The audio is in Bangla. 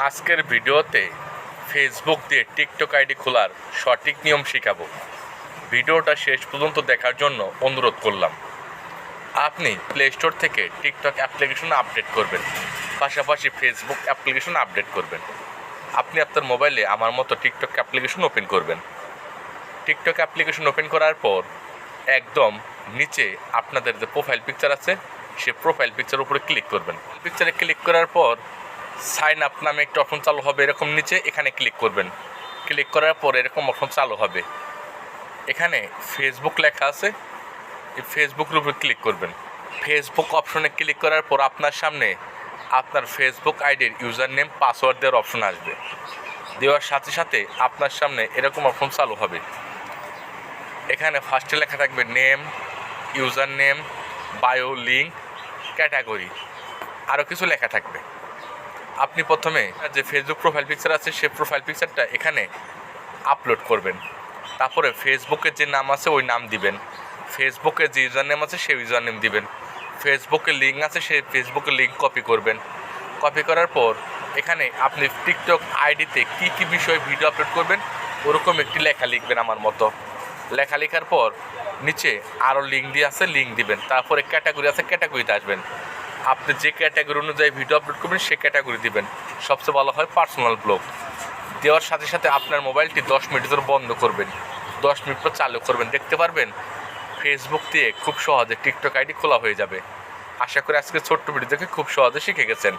আজকের ভিডিওতে ফেসবুক দিয়ে টিকটক আইডি খোলার সঠিক নিয়ম শেখাবো। ভিডিওটা শেষ পর্যন্ত দেখার জন্য অনুরোধ করলাম। আপনি প্লে স্টোর থেকে টিকটক অ্যাপ্লিকেশন আপডেট করবেন, পাশাপাশি ফেসবুক অ্যাপ্লিকেশন আপডেট করবেন। আপনি আপনার মোবাইলে আমার মতো টিকটক অ্যাপ্লিকেশন ওপেন করবেন। টিকটক অ্যাপ্লিকেশন ওপেন করার পর একদম নিচে আপনাদের যে প্রোফাইল পিকচার আছে সে প্রোফাইল পিকচারের উপরে ক্লিক করবেন। পিকচারে ক্লিক করার পর সাইন আপ নামে একটা অপশন চালু হবে, এরকম নিচে এখানে ক্লিক করবেন। ক্লিক করার পর এরকম অপশন চালু হবে, এখানে ফেসবুক লেখা আছে, এই ফেসবুকের উপরে ক্লিক করবেন। ফেসবুক অপশনে ক্লিক করার পর আপনার সামনে আপনার ফেসবুক আইডির ইউজার নেম পাসওয়ার্ড দেওয়ার অপশন আসবে। দেওয়ার সাথে সাথে আপনার সামনে এরকম অপশন চালু হবে, এখানে ফার্স্টে লেখা থাকবে name, user name, bio, link, category, আরও কিছু লেখা থাকবে। আপনি প্রথমে যে ফেসবুক প্রোফাইল পিকচার আছে সে প্রোফাইল পিকচারটা এখানে আপলোড করবেন। তারপরে ফেসবুকের যে নাম আছে ওই নাম দিবেন, ফেসবুকের যে ইউজার নেম আছে সেই ইউজার নেম দিবেন, ফেসবুকের লিঙ্ক আছে সেই ফেসবুকের লিঙ্ক কপি করবেন। কপি করার পর এখানে আপনি টিকটক আইডিতে কী কী বিষয়ে ভিডিও আপলোড করবেন ওরকম একটি লেখা লিখবেন আমার মতো। লেখা লেখার পর নিচে আরও লিঙ্ক দিয়ে আছে, লিঙ্ক দিবেন। তারপরে ক্যাটাগরি আছে, ক্যাটাগরিতে আসবেন। আপনি যে ক্যাটাগরি অনুযায়ী ভিডিও আপলোড করবেন সে ক্যাটাগরি দিবেন। সবচেয়ে ভালো হয় পার্সোনাল ব্লগ। দেওয়ার সাথে সাথে আপনার মোবাইলটি 10 মিনিট ধরে বন্ধ করবেন, 10 মিনিট পর চালু করবেন। দেখতে পারবেন ফেসবুক দিয়ে খুব সহজে টিকটক আইডি খোলা হয়ে যাবে। আশা করি আজকে ছোট্ট ভিডিও দেখে খুব সহজে শিখে গেছেন।